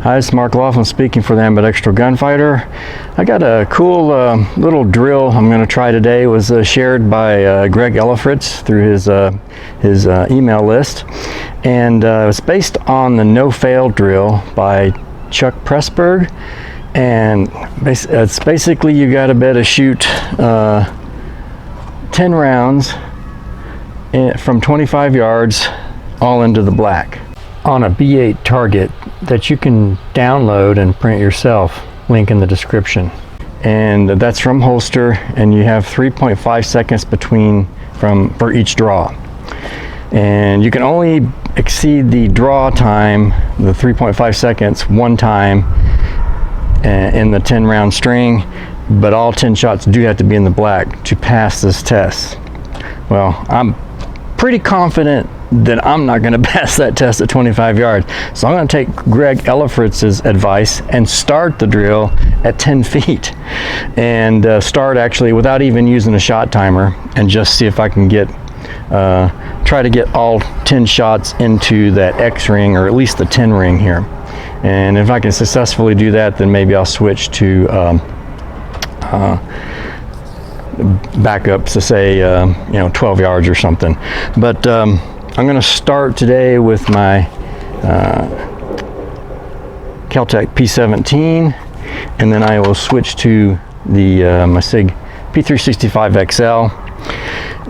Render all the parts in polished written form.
Hi, it's Mark Laughlin speaking for the MantisX Gunfighter. I got a cool little drill I'm going to try today. It was shared by Greg Ellifritz through his email list, and it's based on the no-fail drill by Chuck Pressberg. And it's basically you got to bet to shoot 10 rounds from 25 yards all into the black on a B8 target that you can download and print yourself. Link in the description. And that's from Holster, and you have 3.5 seconds for each draw. And you can only exceed the draw time, the 3.5 seconds, one time in the 10 round string, but all 10 shots do have to be in the black to pass this test. Well, I'm pretty confident that I'm not going to pass that test at 25 yards. So I'm going to take Greg Ellifritz's advice and start the drill at 10 feet. And start actually without even using a shot timer, and just see if I can try to get all 10 shots into that X ring, or at least the 10 ring here. And if I can successfully do that, then maybe I'll switch to backups to say 12 yards or something. But I'm going to start today with my KelTec P17, and then I will switch to the my Sig P365XL,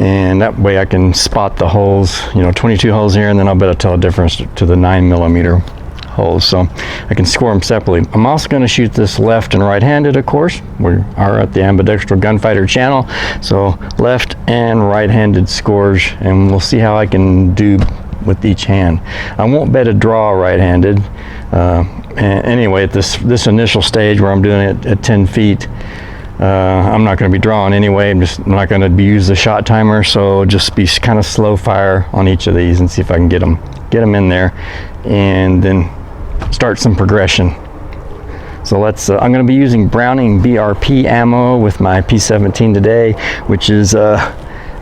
and that way I can spot the holes, 22 holes here, and then I'll be able to tell the difference to the 9mm holes, so I can score them separately. I'm also going to shoot this left and right-handed, of course. We are at the MantisX Gunfighter channel, so left and right-handed scores, and we'll see how I can do with each hand. I won't bet a draw right-handed. Anyway, at this initial stage where I'm doing it at 10 feet, I'm not going to be drawing anyway. I'm not going to use the shot timer, so just be kind of slow fire on each of these and see if I can get them in there, and then start some progression. So I'm going to be using Browning BRP ammo with my P17 today, which is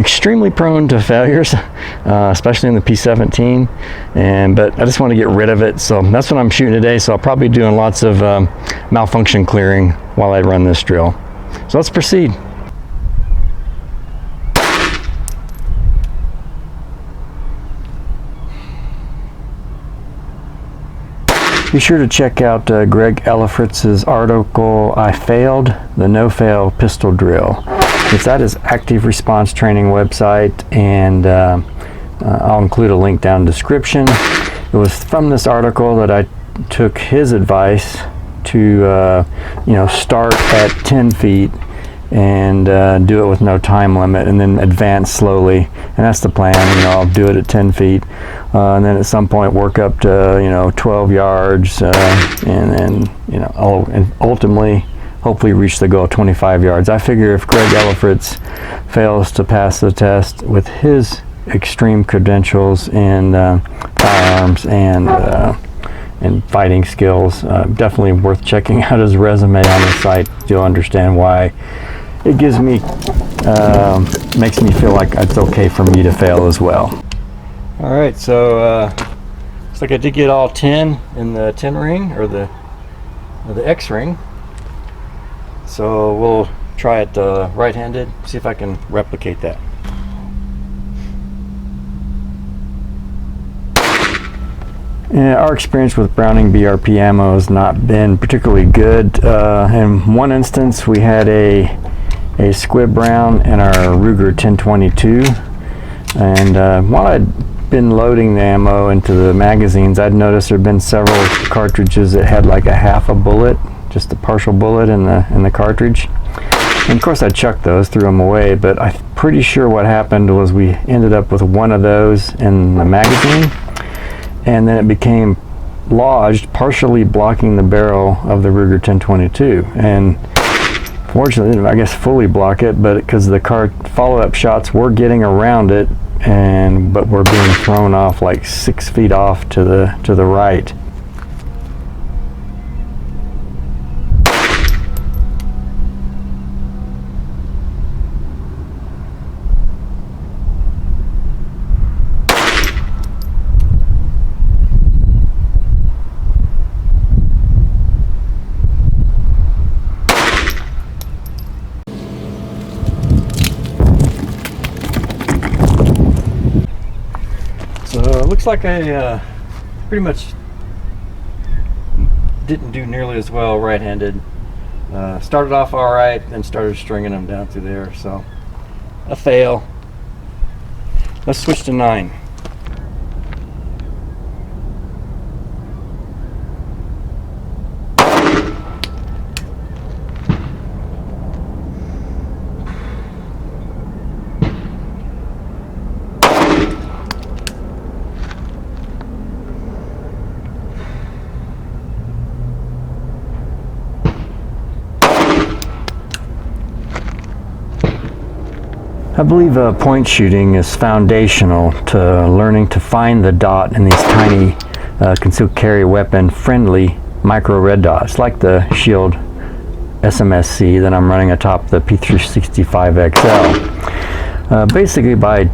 extremely prone to failures, especially in the P17. But I just want to get rid of it, so that's what I'm shooting today. So I'll probably be doing lots of malfunction clearing while I run this drill. So let's proceed. Be sure to check out Greg Ellifritz's article, I Failed, the No-Fail Pistol Drill. It's at his Active Response Training website, and I'll include a link down in the description. It was from this article that I took his advice to start at 10 feet and do it with no time limit, and then advance slowly. And that's the plan. I'll do it at 10 feet, and then at some point work up to 12 yards, and then and ultimately hopefully reach the goal of 25 yards. I figure if Greg Ellifritz fails to pass the test with his extreme credentials in firearms and fighting skills, definitely worth checking out his resume on the site. You'll understand why it gives me makes me feel like it's okay for me to fail as well. All right, so looks like I did get all 10 in the 10 ring, or the X ring. So we'll try it right-handed, see if I can replicate that. Yeah, our experience with Browning BRP ammo has not been particularly good. In one instance, we had a squib round in our Ruger 1022, and while I'd been loading the ammo into the magazines, I'd noticed there'd been several cartridges that had like a half a bullet, just a partial bullet in the cartridge. And of course I chucked those, threw them away, but I'm pretty sure what happened was we ended up with one of those in the magazine, and then it became lodged, partially blocking the barrel of the Ruger 1022. And fortunately, I guess fully block it, but because the follow-up shots were getting around it, but were being thrown off like 6 feet off to the right. like I pretty much didn't do nearly as well right-handed. Started off all right, then started stringing them down through there, so a fail. Let's switch to 9. I believe point shooting is foundational to learning to find the dot in these tiny concealed carry weapon friendly micro red dots, like the Shield SMSC that I'm running atop the P365XL. Basically, by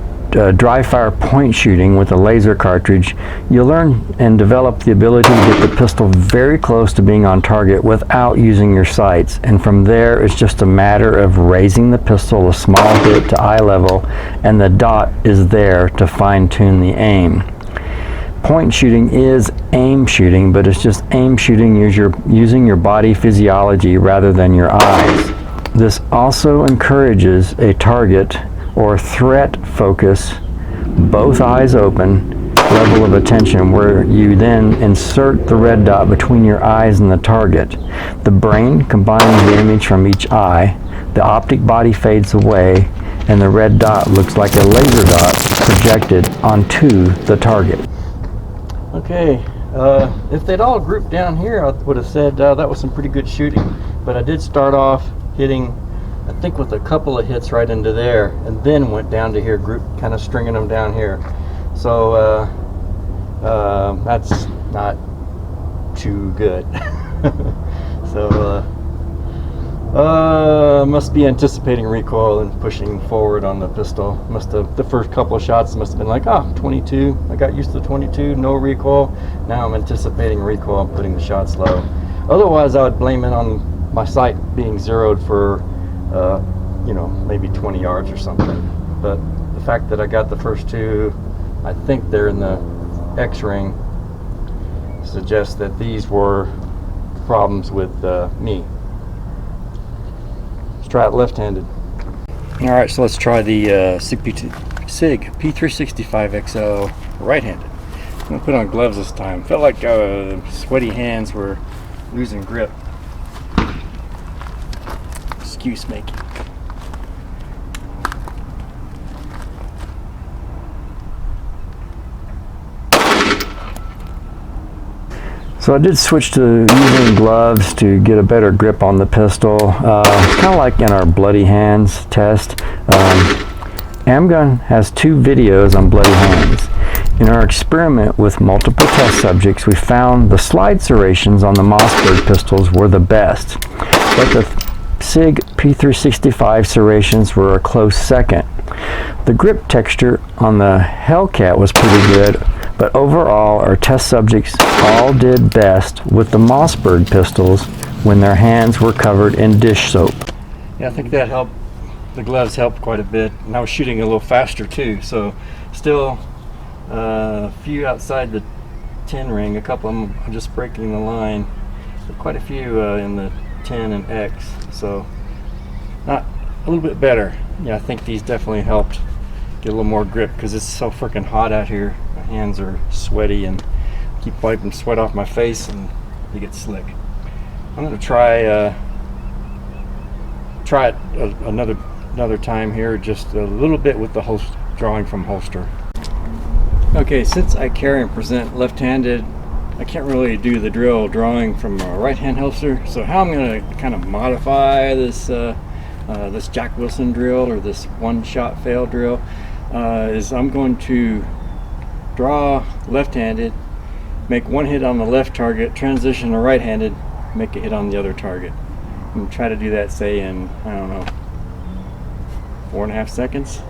dry fire point shooting with a laser cartridge, you'll learn and develop the ability to get the pistol very close to being on target without using your sights, and from there it's just a matter of raising the pistol a small bit to eye level, and the dot is there to fine-tune the aim. Point shooting is aim shooting, but it's just aim shooting using your body physiology rather than your eyes. This also encourages a target or threat focus, both eyes open, level of attention, where you then insert the red dot between your eyes and the target. The brain combines the image from each eye, the optic body fades away, and the red dot looks like a laser dot projected onto the target. Okay, if they'd all grouped down here, I would have said that was some pretty good shooting, but I did start off hitting, I think, with a couple of hits right into there, and then went down to here, kind of stringing them down here. So that's not too good. So must be anticipating recoil and pushing forward on the pistol. The first couple of shots must have been like, 22. I got used to the 22, no recoil. Now I'm anticipating recoil and putting the shots low. Otherwise, I would blame it on my sight being zeroed for maybe 20 yards or something. But the fact that I got the first two, I think they're in the X ring, suggests that these were problems with me. Let's try it left-handed. All right, so let's try the Sig P365XL right-handed. I'm gonna put on gloves this time. Felt like sweaty hands were losing grip. Excuse me. So I did switch to using gloves to get a better grip on the pistol, kind of like in our bloody hands test. AmGun has 2 videos on bloody hands. In our experiment with multiple test subjects, we found the slide serrations on the Mossberg pistols were the best, but the Sig P365 serrations were a close second. The grip texture on the Hellcat was pretty good, but overall our test subjects all did best with the Mossberg pistols when their hands were covered in dish soap. Yeah, I think that helped. The gloves helped quite a bit, and I was shooting a little faster too, so still a few outside the 10 ring, a couple of them just breaking the line, but quite a few in the 10 and X, so not a little bit better. Yeah, I think these definitely helped get a little more grip because it's so freaking hot out here. My hands are sweaty and keep wiping sweat off my face and they get slick. I'm going to try it another time here, just a little bit with the drawing from holster. Okay, since I carry and present left-handed, I can't really do the drill drawing from a right-hand holster. So how I'm going to kind of modify this this Jack Wilson drill, or this one-shot fail drill, is I'm going to draw left-handed, make one hit on the left target, transition to right-handed, make a hit on the other target, and try to do that, say, in, I don't know, 4.5 seconds.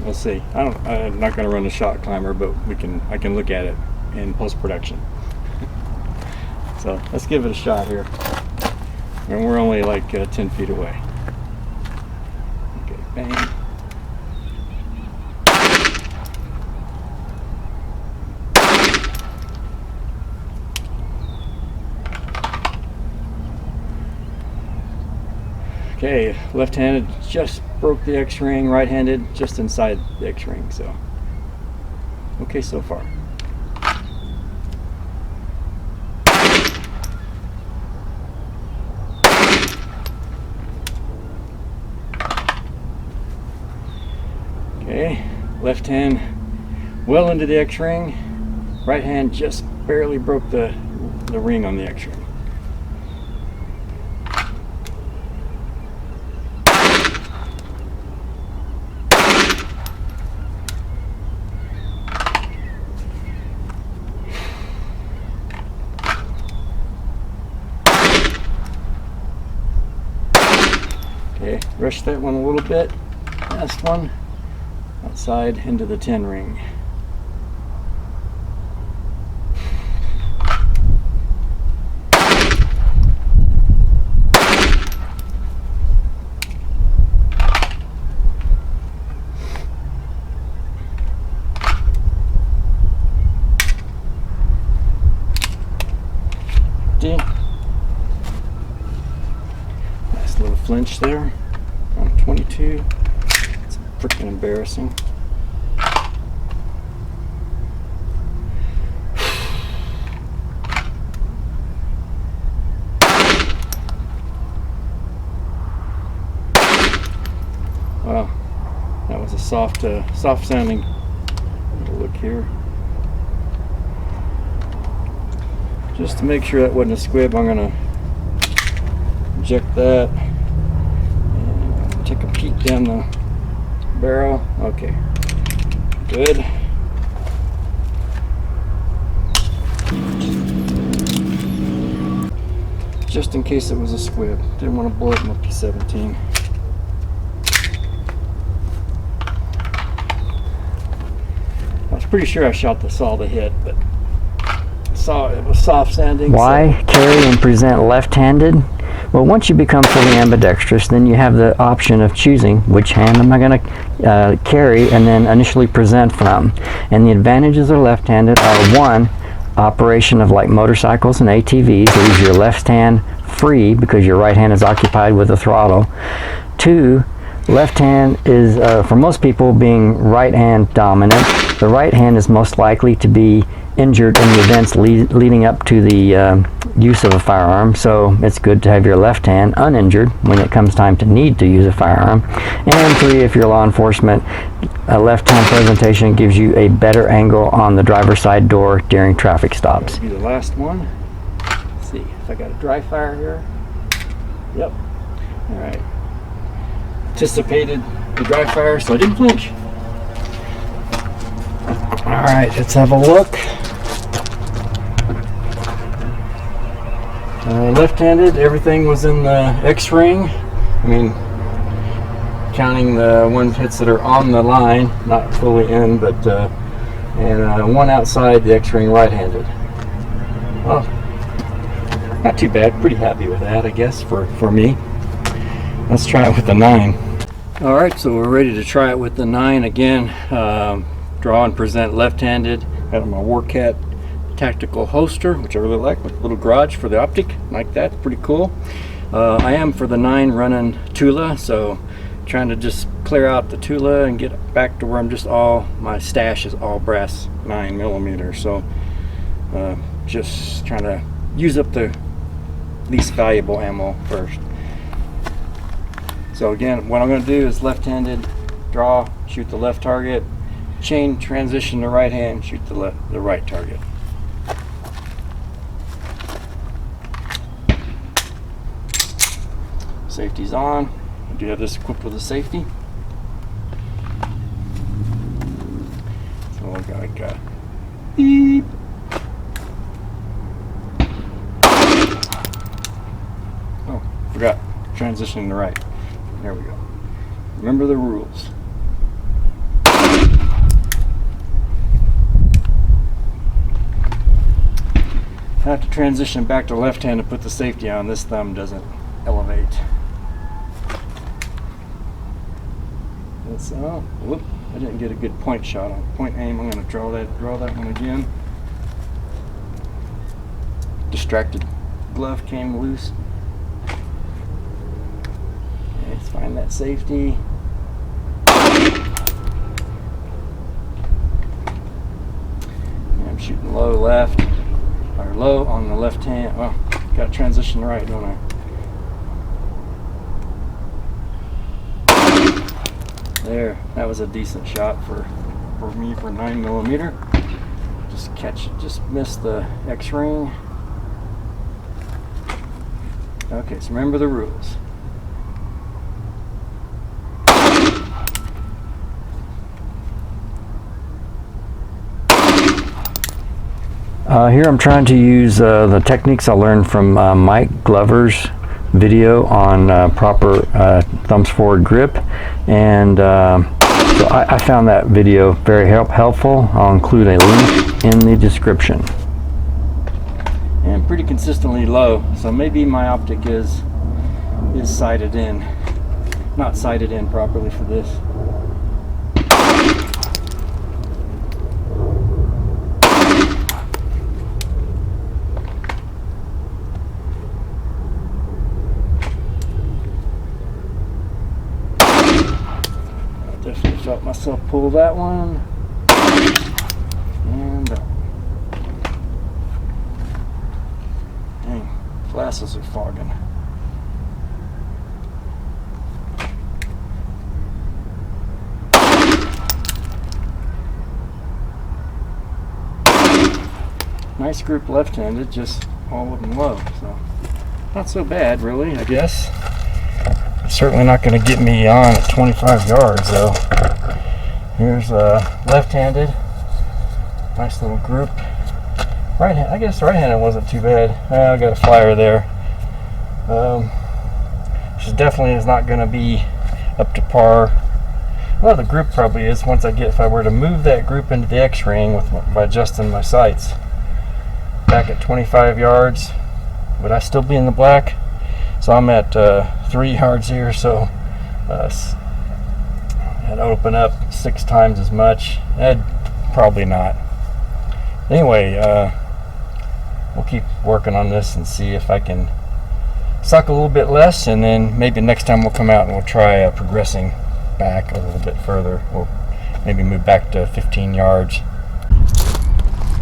We'll see. I'm not going to run a shot climber, but I can look at it in post-production. So let's give it a shot here. And we're only like 10 feet away. Okay, bang. Okay, left-handed just broke the X-ring, right-handed just inside the X-ring, so okay so far. Okay, left hand well into the X-ring, right hand just barely broke the ring on the X-ring. Okay, rush that one a little bit. Last one, outside into the 10 ring. Nice little flinch there on 22. It's freaking embarrassing. Wow, that was a soft sounding look here. Just to make sure that wasn't a squib, I'm gonna eject that and take a peek down the barrel. Okay, good. Just in case it was a squib, didn't want to blow it in the P17. I was pretty sure I saw the hit, but it was soft sanding. Why carry and present left-handed? Well, once you become fully ambidextrous, then you have the option of choosing which hand am I going to carry and then initially present from. And the advantages of left-handed are: one, operation of like motorcycles and ATVs, leaves your left hand free because your right hand is occupied with the throttle. Two, left hand is, for most people, being right hand dominant, the right hand is most likely to be injured in the events leading up to the use of a firearm, so it's good to have your left hand uninjured when it comes time to need to use a firearm. And three, if you're law enforcement, a left hand presentation gives you a better angle on the driver's side door during traffic stops. That'll be the last one. Let's see if I got a dry fire here. Yep. All right. Anticipated the dry fire, so I didn't flinch. All right, let's have a look. Left-handed, everything was in the X-ring. I mean, counting the one hits that are on the line, not fully in, but and one outside the X-ring right-handed. Oh, not too bad. Pretty happy with that, I guess, for me. Let's try it with the 9. All right, so we're ready to try it with the 9 again. Draw and present left-handed. Got my WarCat tactical holster, which I really like, with a little garage for the optic, like that. Pretty cool. I am for the 9 running Tula, so trying to just clear out the Tula and get back to where I'm just my stash is all brass 9mm. So just trying to use up the least valuable ammo first. So again, what I'm going to do is left-handed, draw, shoot the left target, chain, transition to right hand, shoot the right target. Safety's on. I do have this equipped with a safety. So I got beep. Oh, forgot. Transition to right. There we go. Remember the rules. I have to transition back to left hand to put the safety on. This thumb doesn't elevate. That's whoop! I didn't get a good point shot on point aim. I'm going to draw that one again. Distracted glove came loose. Find that safety. And I'm shooting low left, or low on the left hand. Well, got to transition right, don't I? There, that was a decent shot for me for 9mm. Just catch it, just missed the X-ring. Okay, so remember the rules. Here I'm trying to use the techniques I learned from Mike Glover's video on proper thumbs forward grip, and so I found that video very helpful. I'll include a link in the description. And pretty consistently low, so maybe my optic is sighted in, not sighted in properly for this. Definitely felt myself pull that one. And dang, glasses are fogging. Nice group left-handed, just all of them low, so not so bad really, I guess. Certainly not going to get me on at 25 yards though. Here's left-handed, nice little group. Right-handed, I guess right-handed wasn't too bad. I got a flyer there. This definitely is not going to be up to par. Well, the group probably is once if I were to move that group into the X-ring by adjusting my sights. Back at 25 yards, would I still be in the black? So I'm at 3 yards here, so I'd open up 6 times as much. Probably not. Anyway, we'll keep working on this and see if I can suck a little bit less, and then maybe next time we'll come out and we'll try progressing back a little bit further. We'll maybe move back to 15 yards.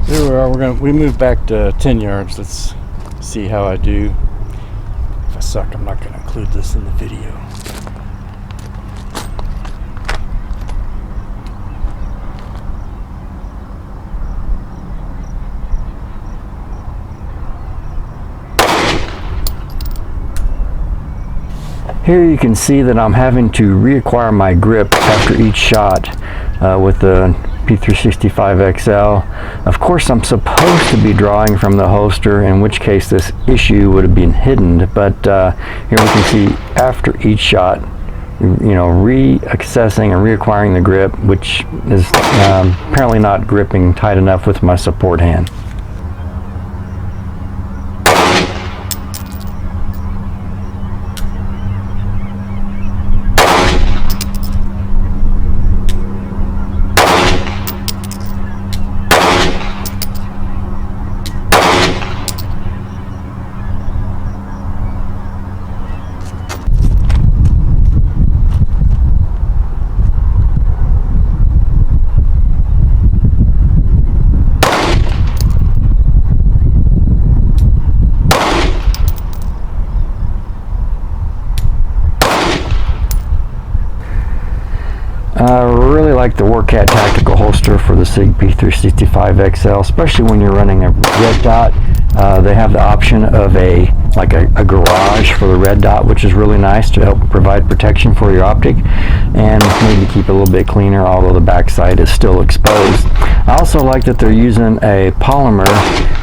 Here we are. We moved back to 10 yards. Let's see how I do. If I suck, I'm not going to include this in the video. Here you can see that I'm having to reacquire my grip after each shot with the P365XL. Of course, I'm supposed to be drawing from the holster, in which case this issue would have been hidden, but here we can see after each shot, reaccessing and reacquiring the grip, which is apparently not gripping tight enough with my support hand. I really like the WarCat tactical holster for the Sig P365XL, especially when you're running a red dot. They have the option of a garage for the red dot, which is really nice to help provide protection for your optic and maybe keep it a little bit cleaner, although the backside is still exposed. I also like that they're using a polymer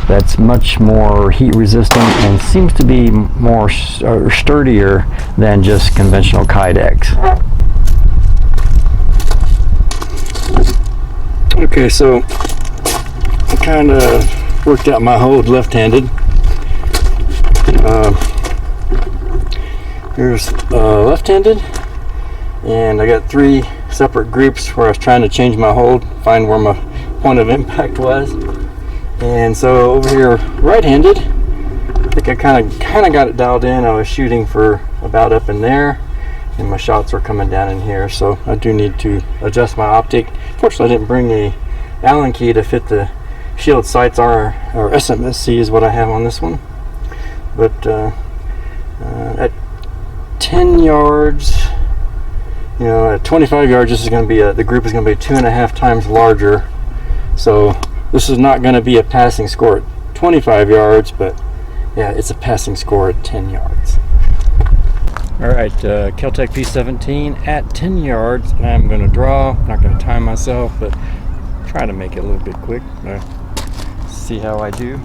that's much more heat resistant and seems to be more sturdier than just conventional Kydex. Okay, so I kind of worked out my hold left-handed. Here's left-handed, and I got 3 separate groups where I was trying to change my hold, find where my point of impact was. And so over here, right-handed, I think I kind of got it dialed in. I was shooting for about up in there, and my shots are coming down in here, so I do need to adjust my optic. Fortunately, I didn't bring a Allen key to fit the shield sights. Or SMSC is what I have on this one. But at 10 yards, you know, at 25 yards, this is going to be the group is going to be 2.5 times larger. So this is not going to be a passing score at 25 yards, but yeah, it's a passing score at 10 yards. All right, KelTec P17 at 10 yards. I'm going to draw. I'm not going to time myself, but try to make it a little bit quick. See how I do.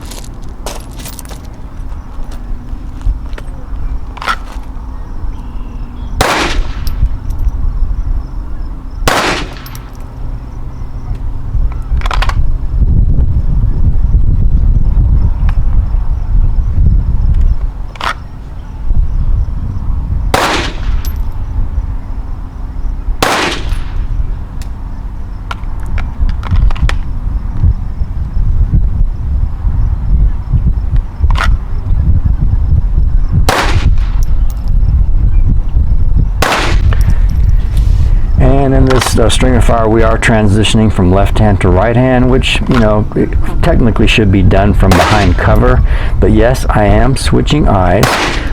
And in this string of fire, we are transitioning from left hand to right hand, which, you know, it technically should be done from behind cover. But yes, I am switching eyes.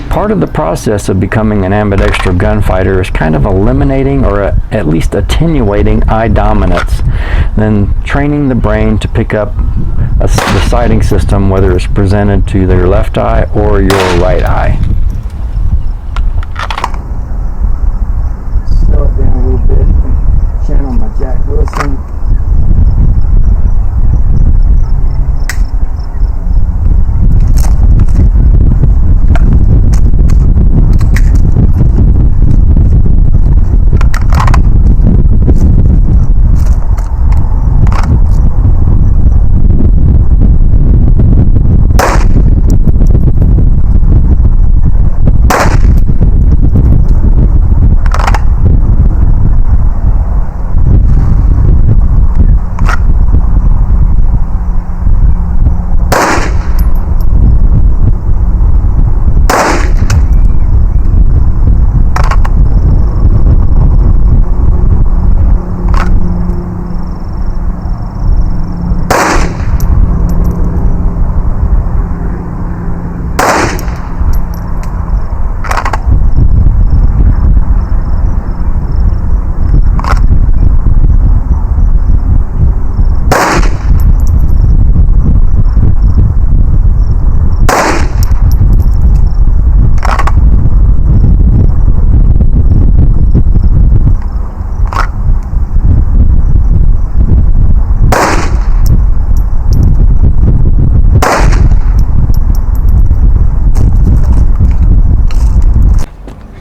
Part of the process of becoming an ambidextrous gunfighter is kind of eliminating or at least attenuating eye dominance, then training the brain to pick up the sighting system, whether it's presented to your left eye or your right eye. Slow it down a little bit. Channel my Jack Wilson.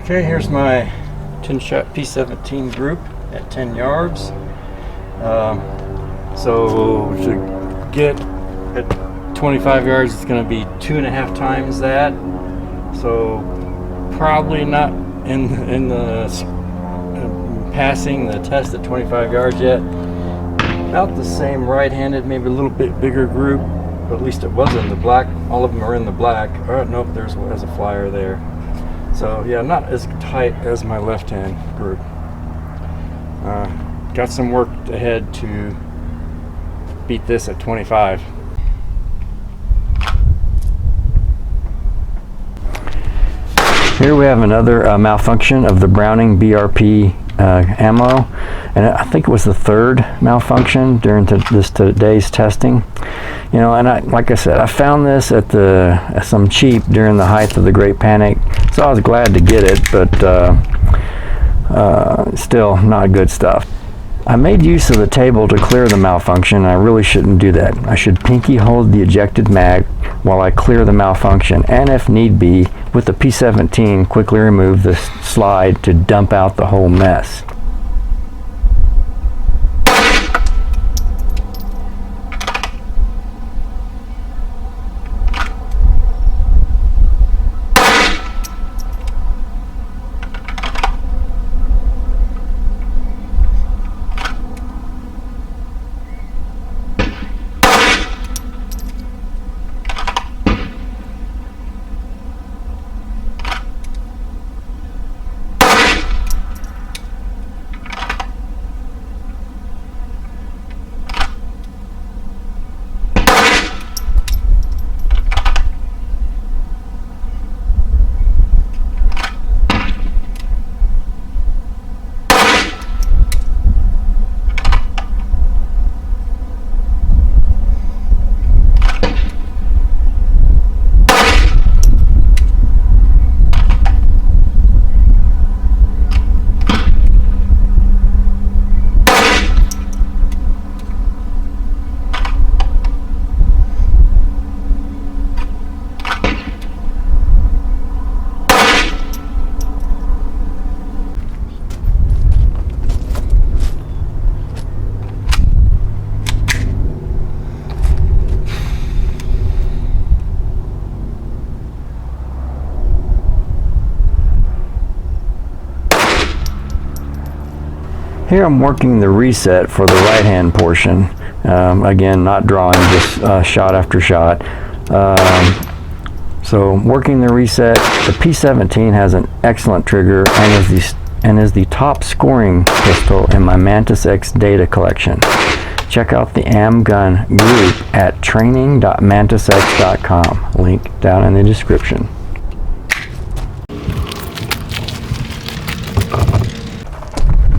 Okay, here's my 10-shot P17 group at 10 yards. So to get at 25 yards, it's going to be 2.5 times that. So probably not in the passing the test at 25 yards yet. About the same right-handed, maybe a little bit bigger group, but at least it was in the black. All of them are in the black. Oh, nope, there's a flyer there. So yeah, not as tight as my left-hand group. Got some work ahead to beat this at 25. Here we have another malfunction of the Browning BRP ammo, and I think it was the third malfunction during today's testing. You know, and like I said, I found this at some cheap during the height of the Great Panic, so I was glad to get it, but still not good stuff. I made use of the table to clear the malfunction. I really shouldn't do that. I should pinky hold the ejected mag while I clear the malfunction, and if need be, with the P17, quickly remove the slide to dump out the whole mess. Here I'm working the reset for the right hand portion. Again, not drawing, just shot after shot. So working the reset. The P17 has an excellent trigger and is the top scoring pistol in my MantisX data collection. Check out the AM gun group at training.mantisx.com. Link down in the description.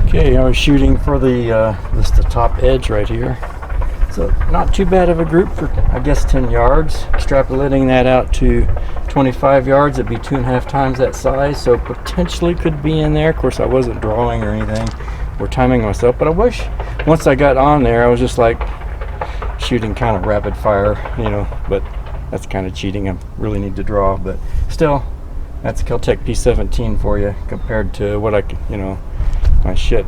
Okay, I was shooting for the top edge right here. So not too bad of a group for, I guess, 10 yards. Extrapolating that out to 25 yards, it'd be 2.5 times that size. So potentially could be in there. Of course, I wasn't drawing or anything or timing myself, but I wish once I got on there, I was just like shooting kind of rapid fire, you know, but that's kind of cheating. I really need to draw, but still, that's KelTec P17 for you compared to what I could, you know, my shit,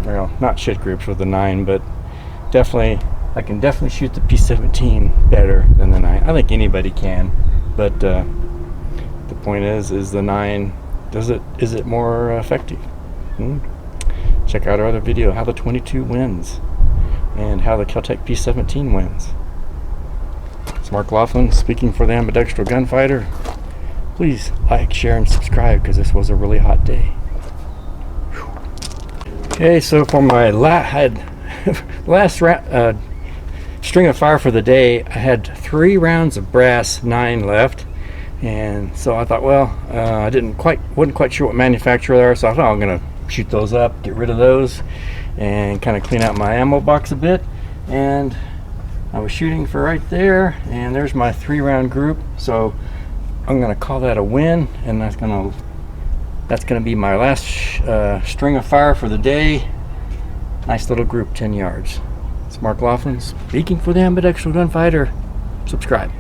well, not shit groups with the 9, but definitely, I can definitely shoot the P17 better than the 9. I think anybody can, but the point is the 9, is it more effective? Check out our other video, how the 22 wins, and how the KelTec P17 wins. It's Mark Laughlin speaking for the Ambidextrous Gunfighter. Please like, share, and subscribe because this was a really hot day. Okay, so for my last string of fire for the day, I had 3 rounds of brass 9 left, and so I thought, well, I wasn't quite sure what manufacturer they are, so I thought I'm gonna shoot those up, get rid of those, and kind of clean out my ammo box a bit. And I was shooting for right there, and there's my 3-round group. So I'm gonna call that a win, and that's gonna be my last string of fire for the day. Nice little group, 10 yards. It's Mark Laughlin speaking for the Ambidextrous Gunfighter. Subscribe.